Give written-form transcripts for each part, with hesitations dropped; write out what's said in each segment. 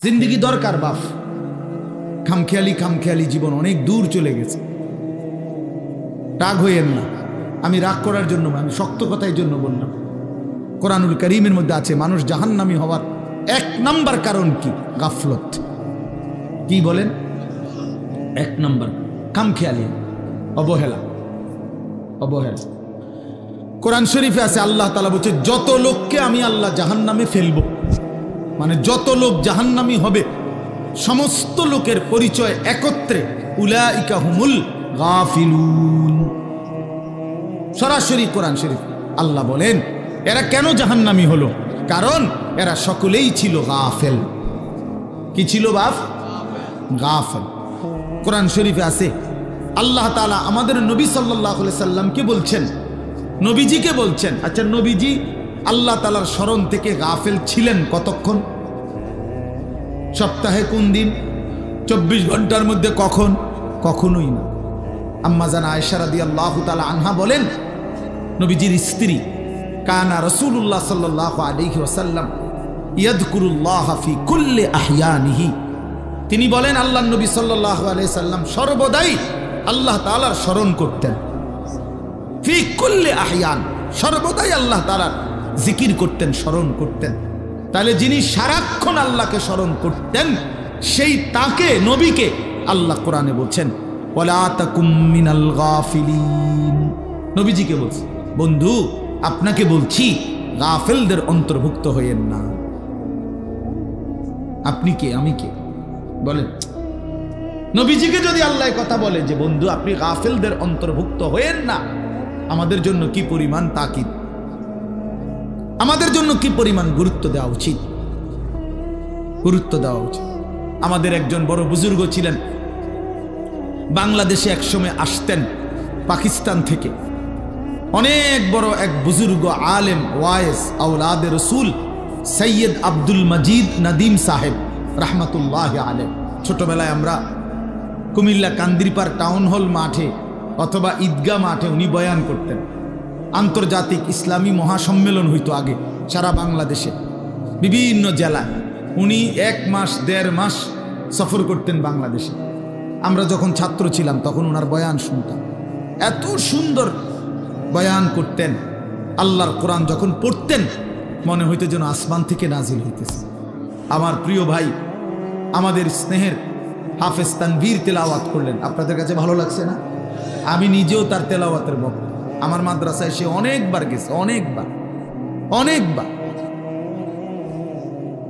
জিন্দেগি দরকার বাপ, খামখেয়ালি জীবন অনেক দূর চলে গেছে। রাগ হইয়েন না, আমি রাগ করার জন্য, আমি শক্ত কথার জন্য বললাম। কোরআনুল কারীমের মধ্যে আছে মানুষ জাহান্নামী হওয়ার 1 নাম্বার কারণ কি? গাফলত। কি বলেন? 1 নাম্বার খামখেয়ালি, অবহেলা। কোরআন শরীফে আছে আল্লাহ তাআলা বলছে যত লোককে আমি আল্লাহ জাহান্নামে ফেলবো, মানে যত লোক জাহান্নামী হবে সমস্ত লোকের পরিচয় একত্রে, উলাইকা হুমুল গাফিলুন। সরাসরি কোরআন শরীফ আল্লাহ বলেন এরা কেন জাহান্নামী হলো? কারণ এরা সকলেই ছিল গাফেল। কি ছিল বাপ? গাফেল। কোরআন শরীফে আছে আল্লাহ তাআলা আমাদের নবী সাল্লাল্লাহু আলাইহি সাল্লামকে বলছেন, নবীজিকে বলছেন, আচ্ছা নবীজি আল্লাহ তাআলার স্মরণ থেকে গাফেল ছিলেন কতক্ষণ? সপ্তাহে কোন দিন? 24 ঘন্টার মধ্যে কখন? কখনোই না। আম্মা জান আয়েশা রাদিয়াল্লাহু তাআলা আনহা বলেন নবীজির স্ত্রী কানা রাসূলুল্লাহ সাল্লাল্লাহু আলাইহি ওয়াসাল্লাম ইয়াযকুরুল্লাহ ফি কুল্লি আহইয়ানিহি, তিনি বলেন আল্লাহর নবী সাল্লাল্লাহু আলাইহি সাল্লাম সর্বদাই আল্লাহ তাআলার স্মরণ করতেন। ফি কুল্লি আহইয়ান, সর্বদাই আল্লাহ তাআলার জিকির করতেন, স্মরণ করতেন। তাহলে যিনি সারাক্ষণ আল্লাহকে স্মরণ করতেন সেই তাকে, নবীকে আল্লাহ কোরআনে বলছেন ওয়ালা তাকুম মিনাল গাফিলিন। নবীজিকে বলছে বন্ধু আপনাকে বলছি গাফেলদের অন্তর্ভুক্ত হইয়েন না। আপনি কে, আমি কে বলেন? নবীজিকে যদি আল্লাহ কথা বলে যে বন্ধু আপনি গাফেলদের অন্তর্ভুক্ত হইয়েন না, আমাদের জন্য কি পরিমাণ তাকিদ, আমাদের জন্য কি পরিমাণ গুরুত্ব দেওয়া উচিত, গুরুত্ব দেওয়া উচিত। আমাদের একজন বড় বুজুর্গ ছিলেন, বাংলাদেশে একসময় আসতেন পাকিস্তান থেকে। অনেক বড় এক বুজুর্গ আলেম, ওয়াইজ, আওলাদে রসুল সৈয়দ আব্দুল মজিদ নদীম সাহেব রহমতুল্লাহ আলেম। ছোটবেলায় আমরা কুমিল্লা কান্দিরপাড় টাউন হল মাঠে অথবা ঈদগাহ মাঠে উনি বয়ান করতেন। আন্তর্জাতিক ইসলামী মহাসম্মেলন হইতো আগে সারা বাংলাদেশে, বিভিন্ন জেলায়। উনি 1 মাস 1.5 মাস সফর করতেন বাংলাদেশে। আমরা যখন ছাত্র ছিলাম তখন ওনার বয়ান শুনতাম, এত সুন্দর বয়ান করতেন। আল্লাহর কোরআন যখন পড়তেন মনে হইতো যেন আসমান থেকে নাজিল হইতেছে। আমার প্রিয় ভাই, আমাদের স্নেহের হাফেজ তানভীর তেলাওয়াত করলেন, আপনাদের কাছে ভালো লাগছে না? আমি নিজেও তার তেলাওয়াতের ভক্ত। আমার মাদ্রাসায় সে অনেকবার গেছে, অনেকবার।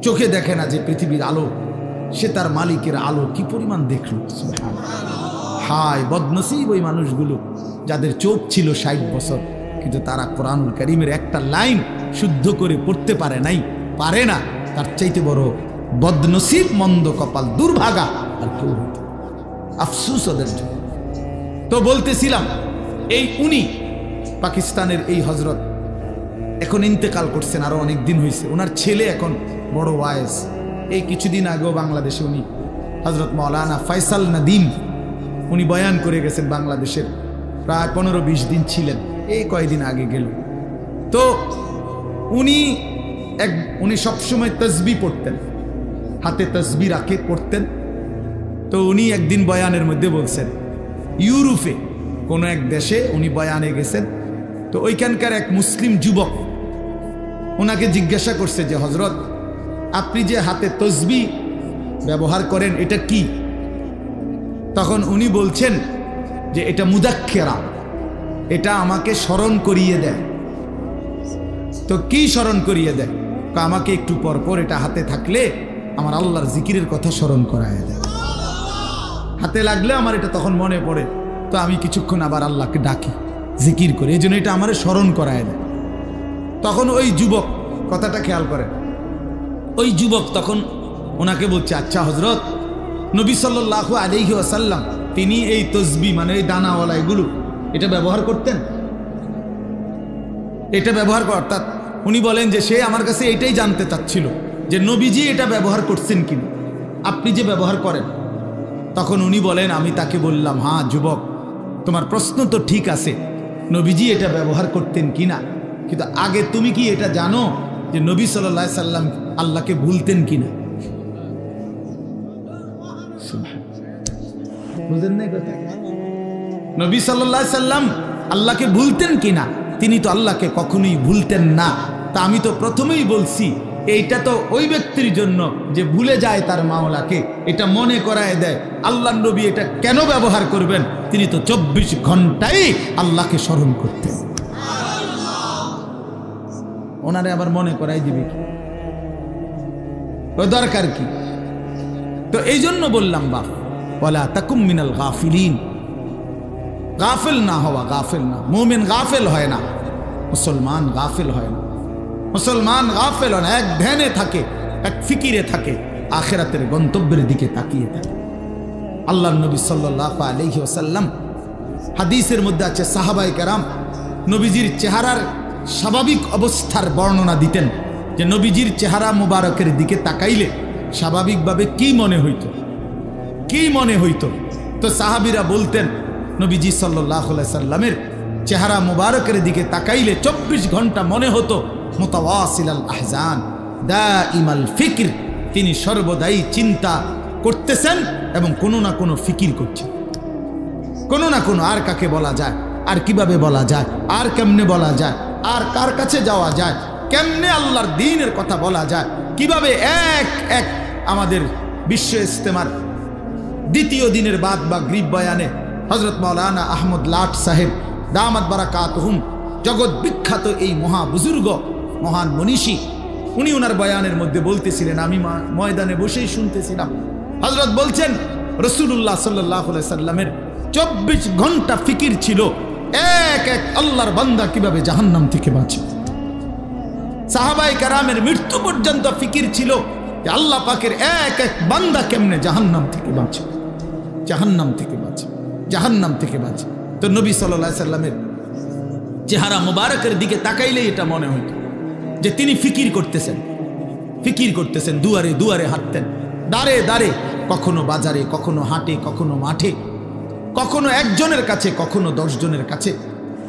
চোখে দেখে না যে পৃথিবীর আলো, সে তার মালিকের আলো কি পরিমাণ দেখল। হায় বদনসিব ওই মানুষগুলো যাদের চোখ ছিল 60 বছর, কিন্তু তারা কোরআনুল কারীমের একটা লাইন শুদ্ধ করে পড়তে পারে নাই, পারে না। তার চাইতে বড় বদনসিব, মন্দ কপাল, দুর্ভাগা আর কেউ হইত। আফসুস ওদের জন্য। তো বলতেছিলাম এই উনি পাকিস্তানের এই হজরত এখন ইন্তেকাল করছেন, আরো অনেক দিন হয়েছে। ওনার ছেলে এখন বড় ওয়াইজ। এই কিছুদিন আগেও বাংলাদেশে উনি হজরত মাওলানা ফয়সাল নদীম উনি বয়ান করে গেছেন বাংলাদেশের, প্রায় 15-20 দিন ছিলেন, এই কয়েকদিন আগে গেল। তো উনি সবসময় তসবিহ পড়তেন, হাতে তসবিহ রাখে পড়তেন। তো উনি একদিন বয়ানের মধ্যে বলছেন ইউরোপে কোনো এক দেশে উনি বয়ানে গেছেন। তো ওইখানকার এক মুসলিম যুবক ওনাকে জিজ্ঞাসা করছে যে হজরত আপনি যে হাতে তসবিহ ব্যবহার করেন এটা কি? তখন উনি বলছেন যে এটা মুদাক্কেরা, এটা আমাকে স্মরণ করিয়ে দেয়। তো কি স্মরণ করিয়ে দেয়? আমাকে একটু পর পর এটা হাতে থাকলে আমার আল্লাহর জিকিরের কথা স্মরণ করায় দেয়। হাতে লাগলে আমার এটা তখন মনে পড়ে, তো আমি কিছুক্ষণ আবার আল্লাহকে ডাকি, জিকির করি, এই জন্য এটা আমার স্মরণ করায় দেয়। তখন ওই যুবক, কথাটা খেয়াল করেন, ওই যুবক তখন ওনাকে বলছে আচ্ছা হজরত, নবী সাল্লাল্লাহু আলাইহি ওয়াসাল্লাম তিনি এই তসবিহ মানে এই দানাওয়ালা এগুলো এটা ব্যবহার করতেন, এটা ব্যবহার অর্থাৎ উনি বলেন যে সে আমার কাছে এটাই জানতে চাচ্ছিল যে নবীজি এটা ব্যবহার করছেন কিনা, আপনি যে ব্যবহার করেন। তখন উনি বলেন, আমি তাকে বললাম হ্যাঁ যুবক তোমার প্রশ্ন তো ঠিক আছে, নবীজি এটা ব্যবহার করতেন কিনা, কিন্তু আগে তুমি কি এটা জানো যে নবী সাল্লাল্লাহু আলাইহি সাল্লাম আল্লাহকে ভুলতেন কিনা? বুঝেন না কথা? নবী সাল্লাল্লাহু আলাইহি সাল্লাম আল্লাহকে ভুলতেন কিনা? তিনি তো আল্লাহকে কখনোই ভুলতেন না। তা আমি তো প্রথমেই বলছি এইটা তো ওই ব্যক্তির জন্য যে ভুলে যায় তার মাওলাকে, এটা মনে করায় দেয়। আল্লাহর নবী এটা কেন ব্যবহার করবেন? তিনি তো 24 ঘন্টাই আল্লাহকে স্মরণ করতেন। ওনারে আবার মনে করাই দিবে কি? ও দরকার কি? তো এই জন্য বললাম বাপ, ওয়ালা তাকুম মিনাল গাফিলিন, গাফেল না হওয়া, গাফেল না। মুমিন গাফেল হয় না, মুসলমান গাফেল হয় না। মুসলমান গাফেল হয় না, এক ধ্যানে থাকে, এক ফিকিরে থাকে, আখিরাতের গন্তব্যের দিকে তাকিয়ে থাকে। আল্লাহর নবী সাল্লাল্লাহু আলাইহি ওয়াসাল্লাম হাদিসের মধ্যে আছে, সাহাবায়ে কেরাম নবীজির চেহারার স্বাভাবিক অবস্থার বর্ণনা দিতেন, যে নবীজির চেহারা মুবারকের দিকে তাকাইলে স্বাভাবিকভাবে কি মনে হইতো, কি মনে হইতো? তো সাহাবীরা বলতেন নবীজি সাল্লাল্লাহু আলাইহি সাল্লামের চেহারা মুবারকের দিকে তাকাইলে 24 ঘন্টা মনে হতো মুতাওয়াসিলাল আহজান দাইমাল ফিকর, তিনি সর্বদাই চিন্তা করতেছেন এবং কোনো না কোনো ফিকির করছেন, কোনো না কোনো। আর কাকে বলা যায়, আর কিভাবে বলা যায়, আর কেমনে বলা যায়, আর কার কাছে যাওয়া যায়, কেমনে আল্লাহর দ্বীনের কথা বলা যায়, কিভাবে এক এক আমাদের বিশ্ব ইজতেমার দ্বিতীয় দিনের বাদ বা গ্রিব বয়ানে হযরত মাওলানা আহমদ লাট সাহেব দামাত বারাকাতুহুম, জগৎ বিখ্যাত এই মহা বুজুর্গ, মহান মনীষী, উনি ওনার বয়ানের মধ্যে বলতেছিলেন, আমি ময়দানে বসেই শুনতেছিলাম, হযরত বলছেন রাসূলুল্লাহ সাল্লাল্লাহু আলাইহি সাল্লামের 24 ঘন্টা ফিকির ছিল এক এক আল্লাহর বান্দা কিভাবে জাহান্নাম থেকে বাঁচে। সাহাবায়ে কেরামের মৃত্যু পর্যন্ত ফিকির ছিল যে আল্লাহ পাকের এক এক বান্দা কেমনে জাহান্নাম থেকে বাঁচে, জাহান্নাম থেকে বাঁচে, জাহান্নাম থেকে বাঁচে। তো নবী সাল্লাল্লাহু আলাইহি সাল্লামের চেহারা মুবারকের দিকে তাকাইলেই এটা মনে হইত যে তিনি ফিকির করতেছেন, ফিকির করতেছেন। দুয়ারে দুয়ারে হাঁটতেন, দাঁড়ে দাঁড়ে, কখনো বাজারে, কখনো হাটে, কখনো মাঠে, কখনো একজনের কাছে, কখনো 10 জনের কাছে,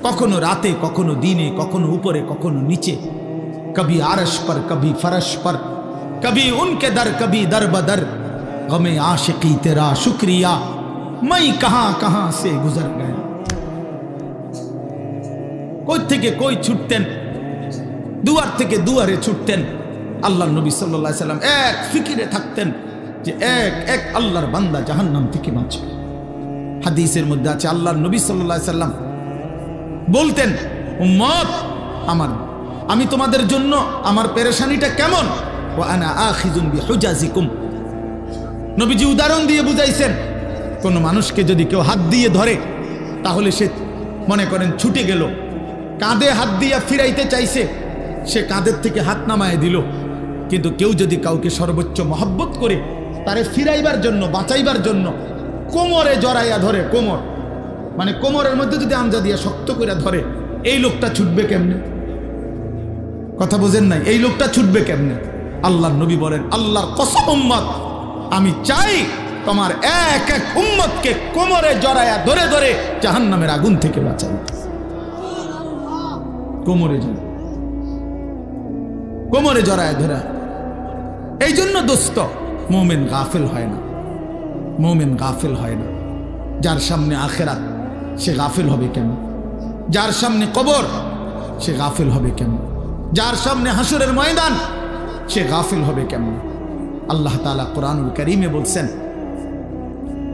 কখনো রাতে, কখনো দিনে, কখনো উপরে, কখনো নিচে, কবি আরশ पर कभी फरश पर, कभी उनके दर, कभी दर बदर, गमे आशिकी तेरा शुक्रिया, मैं कहां कहां से गुजर गया। কই থেকে কই ছুটতেন, দুয়ার থেকে দুয়ারে ছুটতেন। আল্লাহর নবী সাল্লাল্লাহু আলাইহি সাল্লাম এক ফিকিরে থাকতেন যে এক এক আল্লাহর বান্দা জাহান্নাম থেকে বাঁচে। হাদিসের মধ্যে আছে আল্লাহর নবী সাল্লাল্লাহু আলাইহি সাল্লাম বলতেন, উম্মত আমার, আমি তোমাদের জন্য আমার পেরেশানিটা কেমন, ওয়া আনা আখিযুন বিহুজাজিকুম। নবীজি উদাহরণ দিয়ে বুঝাইছেন, কোন মানুষকে যদি কেউ হাত দিয়ে ধরে তাহলে সে মনে করেন ছুটে গেল, কাঁধে হাত দিয়ে ফিরাইতে চাইছে, সে কাঁধের থেকে হাত নামায় দিল। কিন্তু কেউ যদি কাউকে সর্বোচ্চ মহব্বত করে তারে ফিরাইবার জন্য, বাঁচাইবার জন্য কোমরে জড়াইয়া ধরে, কোমর মানে কোমরের মধ্যে যদি আমজা দিয়ে শক্ত করে ধরে, এই লোকটা ছুটবে কেমনে? কথা বোঝেন নাই? এই লোকটা ছুটবে কেমনে? আল্লাহর নবী বলেন, আল্লাহর কসম উম্মত, আমি চাই তোমার এক এক উম্মতকে কোমরে জড়াইয়া ধরে ধরে জাহান্নামের আগুন থেকে বাঁচাই। কোমরে জড়ায়, কোমরে জড়ায় ধরা। এই জন্য দোস্ত, মুমিন গাফিল হয় না, মুমিন গাফিল হয় না। যার সামনে আখিরাত সে গাফিল হবে কেন? যার সামনে কবর সে গাফিল হবে কেন? যার সামনে হাসরের ময়দান সে গাফিল হবে কেন? আল্লাহ তাআলা কুরআনুল কারীমে বলছেন,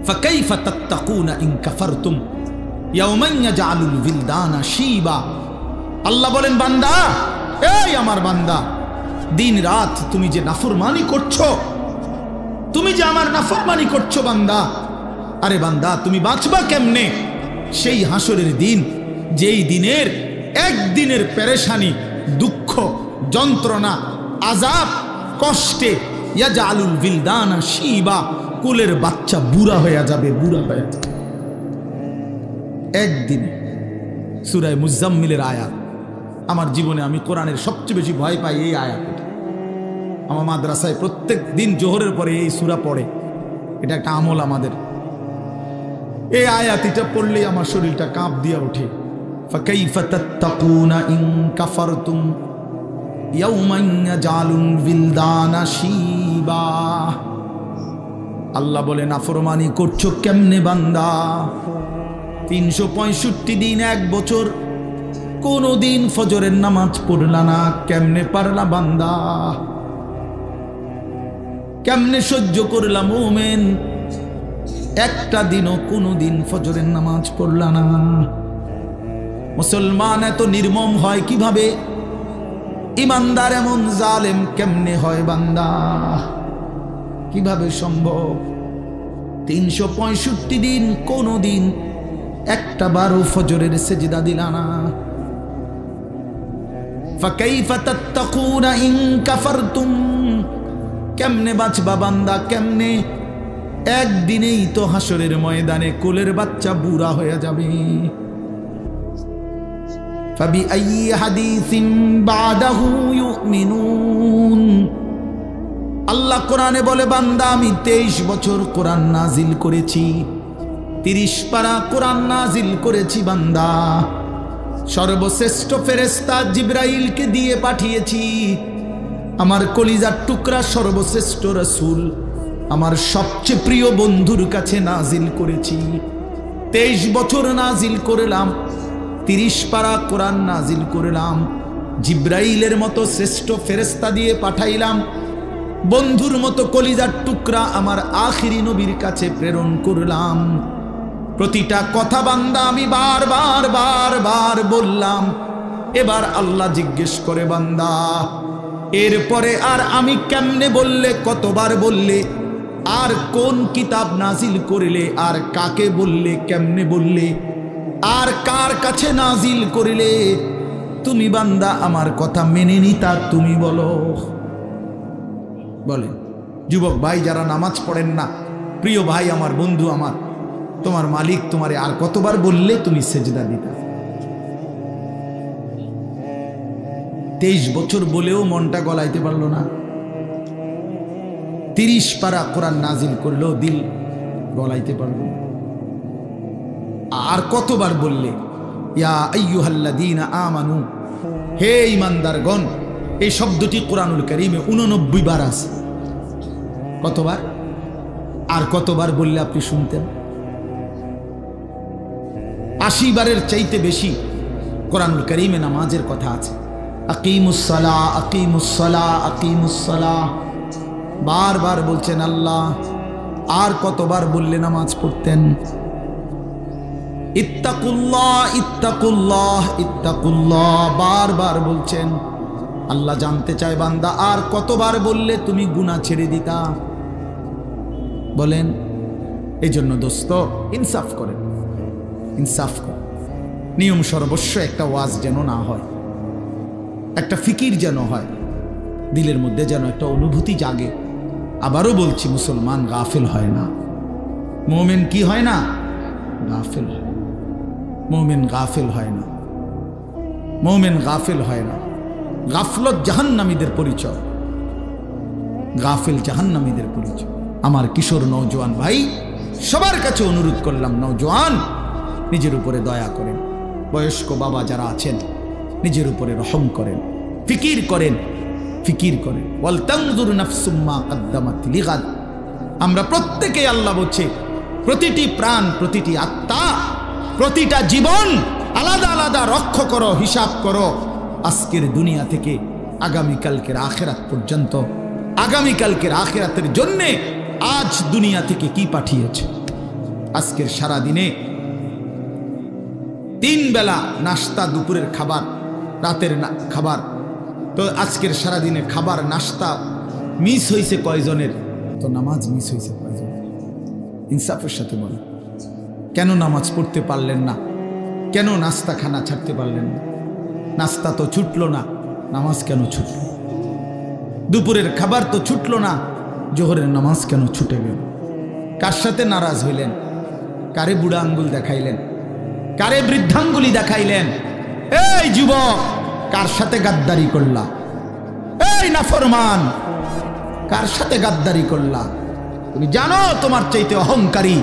ফাকাইফা তাত্তাকুনা ইন কাফারতুম ইয়াওমান ইয়াজআলুল বিলদানা শিবা। আল্লাহ বলেন, বান্দা, এই আমার বান্দা, দিন রাত তুমি যে নাফরমানি করছো, তুমি যে আমার নাফরমানি করছো বান্দা, আরে বান্দা তুমি বাঁচবা কেমনে সেই হাসরের দিন, যেই দিনের একদিনের পেরেশানি, দুঃখ, যন্ত্রণা, আযাব, কষ্টে ইয়াজআলুল বিলদানা শিবা, কোলের বাচ্চা বুড়া হয়ে যাবে, বুড়া হয়ে যাবে একদিনে। সূরা মুজাম্মিলের আয়াত। আমার জীবনে আমি কোরআনের সবচেয়ে বেশি ভয় পাই এই আয়াত। আমার মাদ্রাসায় প্রত্যেক দিন জোহরের পরে এই সূরা পড়ে, এটা একটা আমল আমাদের। এই আয়াত এটা পড়লেই আমার শরীরটা কাঁপ দিয়ে ওঠে। ফাকাইফা তাত্তাকুনা ইন কাফারতুম ইয়াওমান ইয়াজআলুল বিলদানা শিবা। আল্লাহ বলে নাফরমানি করছো কেমনে বান্দা? 365 দিন, 1 বছর কোনো দিন ফজরের নামাজ পড়লা না, কেমনে পারলা বান্দা? কেমনে সহ্য করলা মুমিন? একটা দিনও কোনো দিন ফজরের নামাজ পড়লা না। মুসলমান এত নির্মম হয় কিভাবে? ইমানদার এমন জালেম কেমনে হয় বান্দা? কিভাবে সম্ভব? 365 দিন কোনো দিন একটা বারও ফজরের সেজদা দিলা না। ফাকাইফা তাত্তাকুনা ইন কাফারতুম, কেমনে বাঁচবা বান্দা কেমনে? একদিনেই তো হাসরের ময়দানে কোলের বাচ্চা বুড়া হয়ে যাবে। ফাবিআইয়ি হাদিসিন বাদাহু ইউমিনুন, আল্লাহ কোরআনে বলে বান্দা আমি 23 বছর কোরআন নাজিল করেছি, 30 পারা কোরআন নাজিল করেছি বান্দা। সর্বশ্রেষ্ঠ ফেরেশতা জিবরাইলকে দিয়ে পাঠিয়েছি। আমার কলিজার টুকরা সর্বশ্রেষ্ঠ রাসূল আমার সবচেয়ে প্রিয় বন্ধুর কাছে নাজিল করেছি। 23 বছর নাজিল করলাম, 30 পারা কোরআন নাজিল করলাম। জিবরাইলের মতো শ্রেষ্ঠ ফেরেশতা দিয়ে পাঠাইলাম। বন্ধুর মতো কলিজার টুকরা আমার আখিরি নবীর কাছে প্রেরণ করলাম। প্রতিটা কথা বান্দা আমি বারবার বারবার বললাম। এবার আল্লাহ জিজ্ঞেস করে বান্দা এরপরে আর আমি কেমনে বললে, কতবার বললে, আর কোন কিতাব নাজিল করলে, আর কাকে বললে, কেমনে বললে, আর কার কাছে নাজিল করিলে তুমি বান্দা আমার কথা মেনে নিতা? তুমি বলো। বলে যুবক ভাই যারা নামাজ পড়েন না, প্রিয় ভাই আমার, বন্ধু আমার, তোমার মালিক তোমারে আর কতবার বললে তুমি সেজদা দিতা? 23 বছর বলেও মনটা গলাইতে পারলো না। 30 পারা কোরআন নাজিল করলেও দিল গলাইতে পারলো না। আর কতবার বললে ইয়া আইয়ুহাল্লাযীনা আমানু, হে ঈমানদারগণ। এই শব্দটি কোরআনুল কারীমে 89 বার আছে। কতবার? আর কতবার বললে আপনি শুনতেন? 80 বারের চাইতে বেশি কোরআনুল কারীমে নামাজের কথা আছে। আকিমুস সালাহ, আকিমুস সালাহ, আকিমুস সালাহ বারবার বলছেন আল্লাহ। আর কতবার বললে নামাজ পড়তেন? ইত্তাকুল্লাহ, ইত্তাকুল্লাহ, ইত্তাকুল্লাহ বারবার বলছেন। আল্লাহ জানতে চায় বান্দা আর কতবার বললে তুমি গুনাহ ছেড়ে দিতা? বলেন। এই জন্য দোস্ত ইনসাফ করেন, ইনসাফ করেন। নিয়ম সর্বস্ব একটা ওয়াজ যেন না হয়, একটা ফিকির যেন হয়, দিলের মধ্যে যেন একটা অনুভূতি জাগে। আবারও বলছি মুসলমান গাফিল হয় না, মুমিন কি হয় না? গাফিল হয়। মুমিন গাফিল হয় না, মুমিন গাফিল হয় না। গাফলত জাহান্নামীদের পরিচয়, গাফিল জাহান্নামীদের পরিচয়। আমার কিশোর নওজোয়ান ভাই সবার কাছে অনুরোধ করলাম, নওজোয়ান নিজের উপরে দয়া করেন। বয়স্ক বাবা যারা আছেন নিজের উপরে রহম করেন, ফিকির করেন, ফিকির করেন। ওয়াল তানজুর নাফসুম মা কদ্দামাত লিগাদ। আমরা প্রত্যেকেই আল্লাহ বলছে প্রতিটি প্রাণ, প্রতিটি আত্মা, প্রতিটা জীবন আলাদা আলাদা রক্ষা করো, হিসাব করো। আজকের দুনিয়া থেকে আগামীকালকের আখিরাত পর্যন্ত, আগামীকালকের আখিরাতের জন্যে আজ দুনিয়া থেকে কি পাঠিয়েছে। আজকের সারা দিনে 3 বেলা নাস্তা, দুপুরের খাবার, রাতের খাবার। তো আজকের সারা দিনে খাবার, নাস্তা মিস হয়েছে কয়জনের? তো নামাজ মিস হয়েছে কয়জনের? ইনসাফের সাথে বলো, কেন নামাজ পড়তে পারলেন না? কেন নাস্তা খানা ছাড়তে পারলেন না? নাস্তা তো ছুটলো না, নামাজ কেন ছুটল? দুপুরের খাবার তো ছুটলো না, জোহরের নামাজ কেন ছুটে গেল? কার সাথে নারাজ হইলেন? কারে বুড়া আঙ্গুল দেখাইলেন? কারে বৃদ্ধাঙ্গুলি দেখাইলেন? এই যুবক কার সাথে গাদ্দারি করলা? এই নাফরমান কার সাথে গাদ্দারি করলা? তুমি জানো তোমার চাইতে অহংকারী,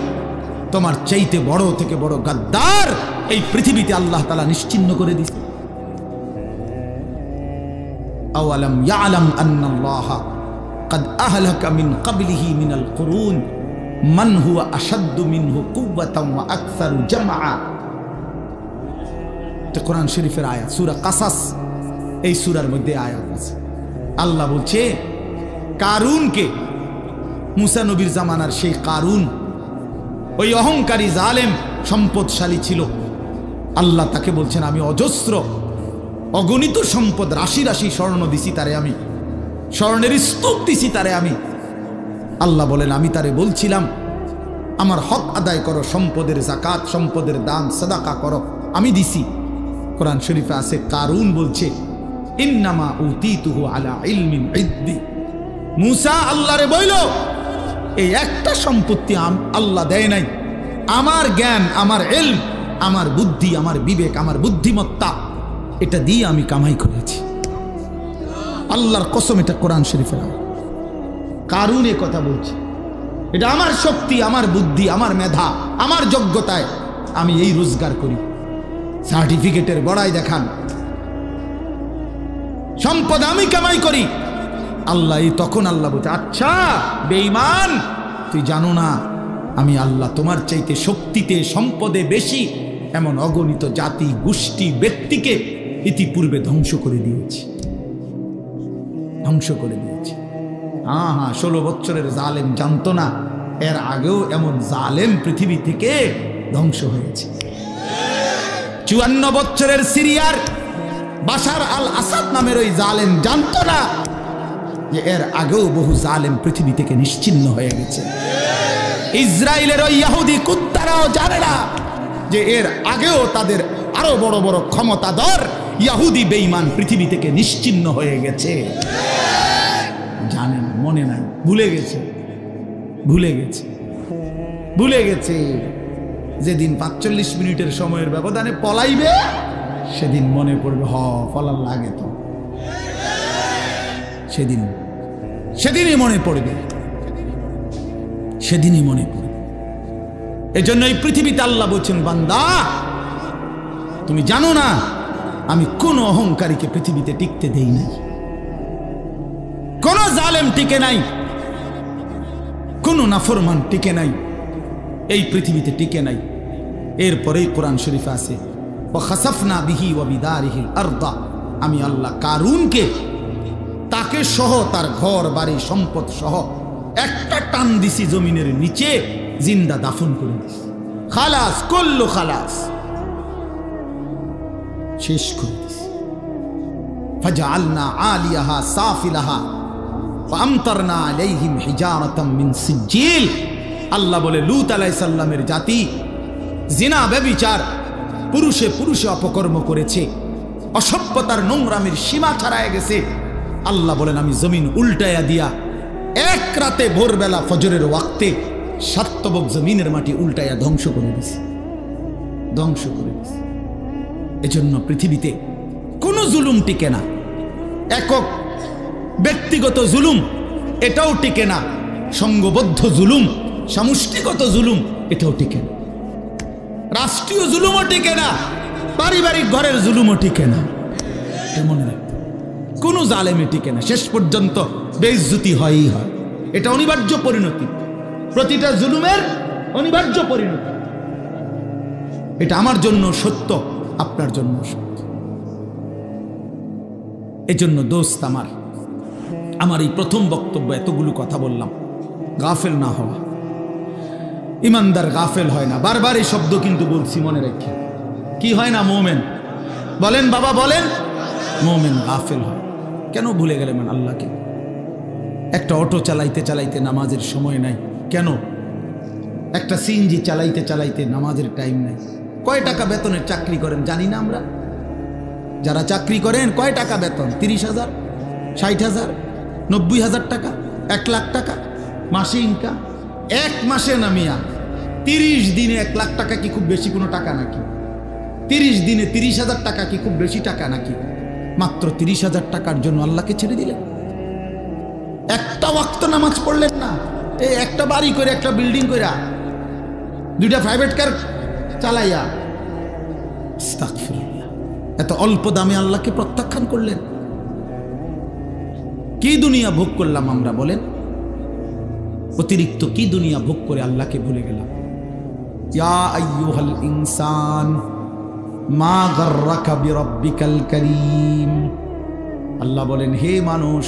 তোমার চাইতে বড় থেকে বড় গাদ্দার এই পৃথিবীতে আল্লাহ তাআলা নিশ্চিহ্ন করে দিয়েছে। আওয়ালাম ইয়ালাম আন্নাল্লাহা ক্বাদ আহলাকা মিন ক্বাবলিহি মিনাল কুরুন মান হুয়া আশাদ্দু মিনহু কুওয়াতান ওয়া আকসারু জামআ। তো কোরআন শরীফের আয়াত, সূরা কাসাস, এই সূরার মধ্যে আয়াত আছে। আল্লাহ বলছে কারুনকে, মুসা নবীর জামানার সেই কারুন, ওই অহংকারী জালেম সম্পদশালী ছিল। আল্লাহ তাকে বলছেন আমি অজস্র অগণিত সম্পদ, রাশি রাশি স্বর্ণ দিছি তারে, আমি স্বর্ণের স্তূপ দিছি তারে আমি। আল্লাহ বলেন আমি তারে বলছিলাম আমার হক আদায় করো, সম্পদের যাকাত, সম্পদের দান সাদাকা করো, আমি দিছি। কোরআন শরীফে আছে কারুন বলছে ইন্নামা উতিতুহু আলা ইলমিন ইদ্দি। মুসা আল্লাহরে বইল এই একটা সম্পত্তি আল্লাহ দেয় নাই, আমার জ্ঞান, আমার ইলম, আমার বুদ্ধি, আমার বিবেক, আমার বুদ্ধিমত্তা, এটা দিয়ে আমি কামাই করেছি। আল্লাহর কসম, এটা কোরআন শরীফের আয়াত। কারুন এ কথা বলছে এটা আমার শক্তি, আমার বুদ্ধি, আমার মেধা, আমার যোগ্যতায় আমি এই রোজগার করি। সার্টিফিকেটের বড়াই দেখান, সম্পদ আমি কামাই করি। আল্লাহ তখন আল্লাহ বলছে আচ্ছা বেঈমান, তুই জানো না আমি আল্লাহ তোমার চাইতে শক্তিতে সম্পদে বেশি এমন অগণিত জাতি গোষ্ঠী ব্যক্তিকে ইতিপূর্বে ধ্বংস করে দিয়েছি, ধ্বংস করে দিয়েছি। হ্যাঁ হ্যাঁ, 16 বছরের জালেম জানতো না এর আগেও এমন জালেম পৃথিবী থেকে ধ্বংস হয়েছে। 54 বছরের সিরিয়ার বাশার আল আসাদ নামের ওই জালেম জানতো না যে এর আগেও বহু জালেম পৃথিবী থেকে নিশ্চিহ্ন হয়ে গেছে। ইসরায়েলের ওই ইহুদি কুত্তারাও জানে না যে এর আগেও তাদের আরো বড় বড় ক্ষমতাধর ইহুদি বেঈমান পৃথিবী থেকে নিশ্চিহ্ন হয়ে গেছে। জানেন, মনে নাই, ভুলে গেছে, ভুলে গেছে, ভুলে গেছে। যেদিন 45 মিনিটের সময়ের ব্যবধানে পলাইবে সেদিন মনে পড়বে ফলার লাগে তো, সেদিনই মনে পড়বে, সেদিনই মনে পড়বে। এজন্য এই পৃথিবীতে আল্লাহ বলছেন বান্দা তুমি জানো না আমি কোন অহংকারীকে পৃথিবীতে টিকতে দেই নাই, কোন জালেম টিকে নাই, কোন নাফরমান টিকে নাই, এই পৃথিবীতে টিকে নাই। এরপরেই কোরআন শরীফে আছে ওয়াখাসাফনা বিহি ওয়া বিদারিহিল আরদা, আমি আল্লাহ কারুনকে তাকে সহ তার ঘর বাড়ি সম্পদ সহ একটা টান দিছি জমিনের নিচে, জিন্দা দাফন করে দিছি। খালাস, কুল্লু খালাস, শেষ করে দিছি। ফাজআলনা আলিয়াহা সাফিলাহা ওয়া আমতারনা আলাইহিম হিজারাতাম মিন সিজিল। আল্লাহ বলে লূত আলাইহিস সালামের জাতি জিনা ব্যভিচার, পুরুষে পুরুষে অপকর্ম করেছে, অসভ্যতার নোংরামির সীমা ছাড়ায় গেছে। আল্লাহ বলেন আমি জমিন উল্টায়া দিয়া এক রাতে ভোরবেলা ফজরের ওয়াক্তে সাতবক জমিনের মাটি উল্টায়া ধ্বংস করে দিছি, ধ্বংস করে দিছি। এজন্য পৃথিবীতে কোনো জুলুম টিকে না, একক ব্যক্তিগত জুলুম এটাও টিকে না, সংঘবদ্ধ জুলুম, সামষ্টিগত জুলুম এটাও টিকে না, রাষ্ট্রীয় জুলুমও টিকে না, পারিবারিক ঘরের জুলুমও টিকে না। মনে রাখতে কোনো জালেমে টিকে না, শেষ পর্যন্ত বেইজ্জতি হয়ই হয়। এটা অনিবার্য পরিণতি, প্রতিটা জুলুমের অনিবার্য পরিণতি। এটা আমার জন্য সত্য, আপনার জন্য সত্য। এজন্য দোস্ত আমার এই প্রথম বক্তব্য এতগুলো কথা বললাম, গাফেল না হওয়া। ইমানদার গাফেল হয় না, বারবার এই শব্দ কিন্তু বলছি, মনে রেখে। কি হয় না? মোমেন বলেন, বাবা বলেন, মোমেন গাফেল হয়। কেন ভুলে গেলেন আল্লাহকে? একটা অটো চালাইতে চালাইতে নামাজের সময় নাই কেন? একটা সিএনজি চালাইতে চালাইতে নামাজের টাইম নাই। কয় টাকা বেতনের চাকরি করেন জানি না আমরা? যারা চাকরি করেন কয় টাকা বেতন? 30,000, 60,000, 90,000 টাকা, 1 লাখ টাকা মাসে ইনকাম। এক মাসে নামিয়া 30 দিনে 1 লাখ টাকা কি খুব বেশি কোনো টাকা নাকি? 30 দিনে 30,000 টাকা কি খুব বেশি টাকা নাকি? মাত্র 30,000 টাকার জন্য আল্লাহকে ছেড়ে দিলেন। একটা ওয়াক্ত নামাজ পড়লেন না, এই একটা বাড়ি করে, একটা বিল্ডিং করে, 2টা প্রাইভেট কার চালাইয়া, আস্তাগফিরুল্লাহ, এত অল্প দামে আল্লাহকে প্রত্যাখ্যান করলেন। কি দুনিয়া ভোগ করলাম আমরা বলেন? অতিরিক্ত কি দুনিয়া ভোগ করে আল্লাহকে ভুলে গেলাম। ইয়া আইয়ুহাল ইনসান মা গাররাকা বিরাব্বিকাল কারীম। আল্লাহ বলেন, হে মানুষ,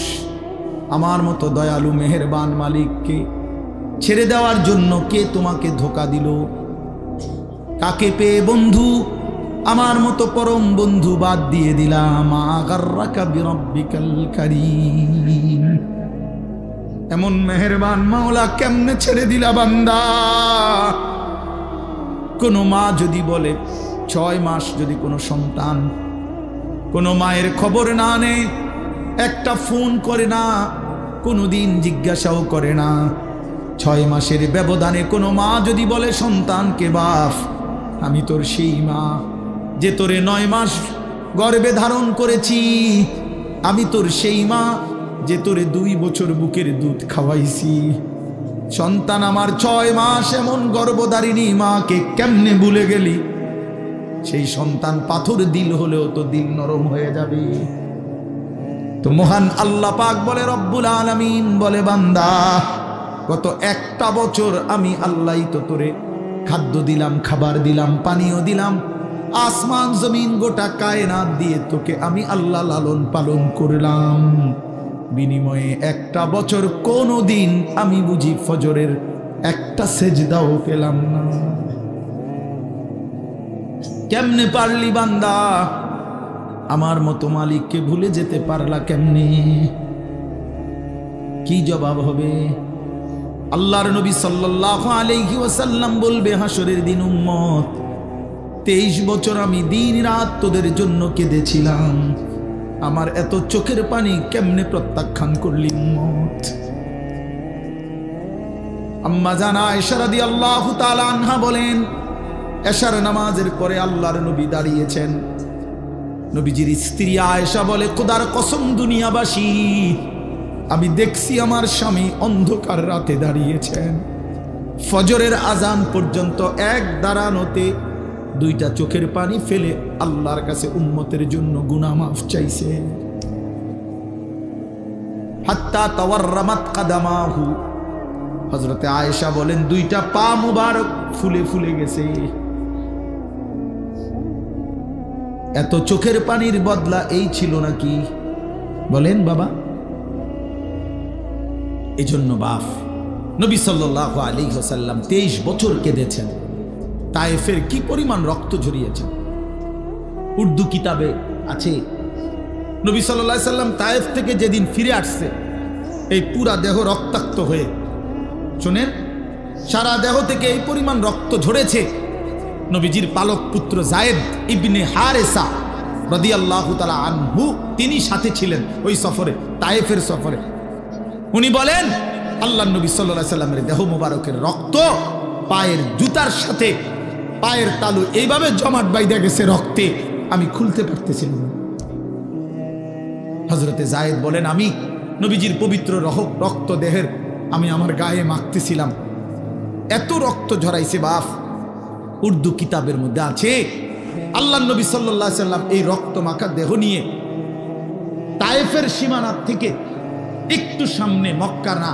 আমার মতো দয়ালু মেহেরবান মালিককে ছেড়ে দেওয়ার জন্য কে তোমাকে ধোঁকা দিল? কাকে পেয়ে বন্ধু আমার মতো পরম বন্ধু বাদ দিয়ে দিলাম? মা গাররাকা বিরাব্বিকাল কারীম। এমন মেহেরবান মাওলা কেমনে ছেড়ে দিলা বান্দা? কোন মা যদি বলে 6 মাস যদি কোনো সন্তান কোনো মায়ের খবর না নেয়, একটা ফোন করে না, কোনোদিন জিজ্ঞাসাও করে না, 6 মাসের ব্যবধানে কোনো মা যদি বলে সন্তানকে, বাপ আমি তোর সেই মা যে তোরে 9 মাস গর্ভে ধারণ করেছি, আমি তোর সেই মা যে তোরে 2 বছর বুকের দুধ খাওয়াইছি। সন্তান আমার 6 মাস এমন গর্ভধারিণী মাকে কেমনে ভুলে গেলি? সেই সন্তান পাথর দিল হলেও তো দিল নরম হয়ে যাবে। তো মহান আল্লাহ পাক বলে, রব্বুল আলামিন বলে, বান্দা গত 1টা বছর আমি আল্লাহই তো তোরে খাদ্য দিলাম, খাবার দিলাম, পানীয় দিলাম, আসমান জমিন গোটা কায়নাত দিয়ে তোকে আমি আল্লাহ লালন পালন করলাম। বিনিময়ে 1টা বছর কোনোদিন আমি বুঝি ফজরের একটা সেজদাও পেলাম না। কেমনে পারলি বান্দা? আমার মতো মালিককে ভুলে যেতে পারলা কেমনে? কি জবাব হবে? আল্লাহর নবী সাল্লাল্লাহু আলাইহি ওয়াসাল্লাম বলবে হাসরের দিন, উম্মত 23 বছর আমি দিন রাত তোদের জন্য কেঁদেছিলাম, আমার এত চোখের পানি কেমনে প্রত্যাখ্যান করলি উম্মত? আম্মা জানা আয়েশা রাদিয়াল্লাহু তাআলা আনহা বলেন, এশার নামাজের পরে আল্লাহর নবী দাঁড়িয়েছেন। নবীজির স্ত্রী আয়েশা বলে, খোদার কসম দুনিয়াবাসী, আমি দেখছি আমার স্বামী অন্ধকার রাতে দাঁড়িয়েছেন, ফজরের আজান পর্যন্ত এক দাঁড়ানোতে 2টা চোখের পানি ফেলে আল্লাহর কাছে উম্মতের জন্য গুনাহ মাফ চাইছে। হাত্তা তাওয়াররামাত কাদামাহু, হযরতে আয়েশা বলেন 2টা পা মুবারক ফুলে ফুলে গেছে। এত চোখের পানির বদলা এই ছিল নাকি? বলেন বাবা। এজন্য বাপ নবী সাল্লাল্লাহু আলাইহি ওয়াসাল্লাম 23 বছর কেঁদেছেন। তায়েফের কি পরিমাণ রক্ত ঝরিয়েছেন উর্দু কিতাবে আছে। নবী সাল্লাল্লাহু আলাইহি ওয়াসাল্লাম তায়েফ থেকে যেদিন ফিরে আসছে, এই পুরা দেহ রক্তাক্ত হয়ে, শুনেন, সারা দেহ থেকে এই পরিমাণ রক্ত ঝরেছে। নবীজির পালক পুত্র যায়েদ ইবনে হারেসা রাদিয়াল্লাহু তাআলা আনহু, তিনি সাথে ছিলেন ওই সফরে, তায়েফের সফরে। উনি বলেন, আল্লাহর নবী সাল্লাল্লাহু আলাইহি ওয়াসাল্লামের দেহ মোবারকের রক্ত পায়ের জুতার সাথে পায়ের তালু এইভাবে জমাট বাইধা গেছে রক্তে, আমি খুলতে পারতেছিলাম না। হযরতে যায়েদ বলেন, আমি নবীজির পবিত্র রক্ত দেহের আমি আমার গায়ে মাখতেছিলাম, এত রক্ত ঝরাইছে বাপ। উর্দু কিতাবের মধ্যে আছে, আল্লাহর নবী সাল্লাল্লাহু আলাইহি ওয়াসাল্লাম এই রক্ত মাখা দেহ নিয়ে তায়েফের সীমানা থেকে একটু সামনে মক্কা না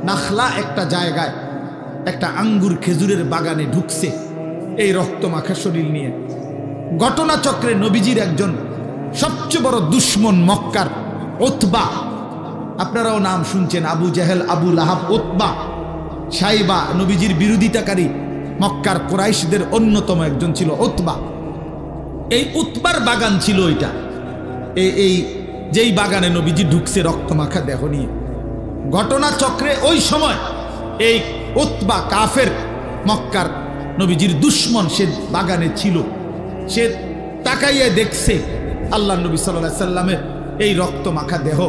নাখলা একটা জায়গায় একটা আঙ্গুর খেজুরের বাগানে ঢুকছে এই রক্ত মাখা শরীর নিয়ে। ঘটনাচক্রে নবীজির একজন সবচেয়ে বড় দুশ্মন মক্কার উতবা, আপনারাও নাম শুনছেন, আবু জেহেল, আবু লাহাব, উতবা, সাইবা, নবীজির বিরোধিতাকারী মক্কার কুরাইশদের অন্যতম একজন ছিল উতবা। এই উতবার বাগান ছিল ওইটা, এই যেই বাগানে নবীজি ঢুকছে রক্ত মাখা দেহ নিয়ে। ঘটনাচক্রে ওই সময় এই উতবা কাফের মক্কার নবীজির দুশ্মন, সে বাগানে ছিল। সে তাকাইয়ে দেখছে আল্লাহ নবী সাল্লাল্লাহু আলাইহি সাল্লামের এই রক্ত মাখা দেহ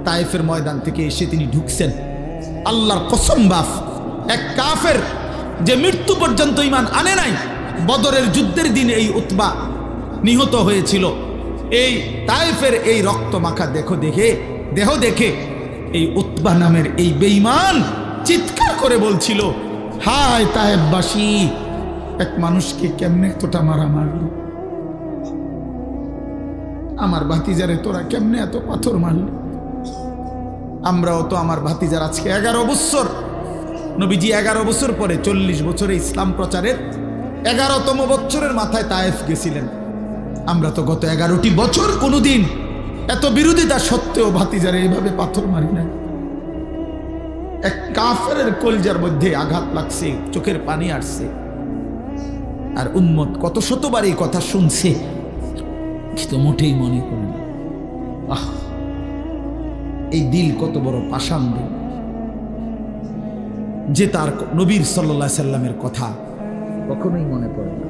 তায়েফের ময়দান থেকে এসে তিনি ঢুকছেন। আল্লাহর কসম বাপ, এক কাফের যে মৃত্যু পর্যন্ত ঈমান আনে নাই, বদরের যুদ্ধের দিনে এই উতবা নিহত হয়েছিল। এই তায়েফের এই রক্ত মাখা দেহ দেখে এই উতবা নামের এই বেঈমান চিৎকার করে বলছিল, হায় তায়েফবাসী, এক মানুষকে কেমনে এতটা মারা মারল, আমার ভাতিজারে তোরা কেমনে এত পাথর মারলি। আমরাও তো আমার ভাতিজার আজকে 11 বছর নবীজি 11 বছর পরে 40 বছরে ইসলাম প্রচারের 11তম বছরের মাথায় তায়েফ গেছিলেন। আমরা তো গত 11টি বছর কোনোদিন এত বিরোধিতা সত্ত্বেও ভাতিজারে এইভাবে পাথর মারি না। এক কাফেরের কলজার মধ্যে আঘাত লাগছে, চোখের পানি আসছে, আর উম্মত কত শতবার এই কথা শুনছে, কিন্তু মোটেই মনে করে না। আহ, এই দিল কত বড় পাষাণ দিল যে তার নবীর সাল্লাল্লাহু আলাইহি সাল্লামের কথা কখনোই মনে পড়ে না।